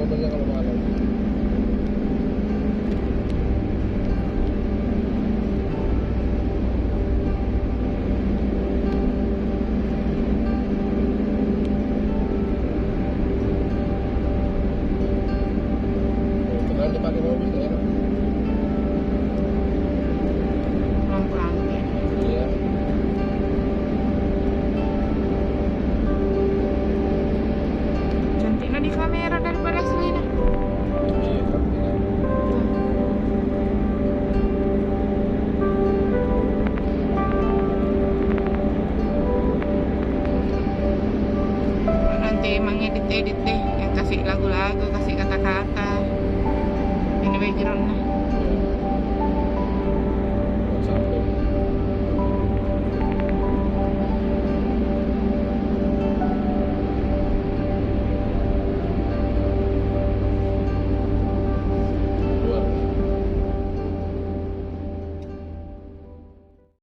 kabelnya kalau malam. Kalau dipakai mobil nggak enak. Pulang-pulang. Iya. Cantiknya di kamera daripada aslinya. Iya kan. Nanti emang edit deh yang kasih lagu-lagu, kasih kata-kata. Ini background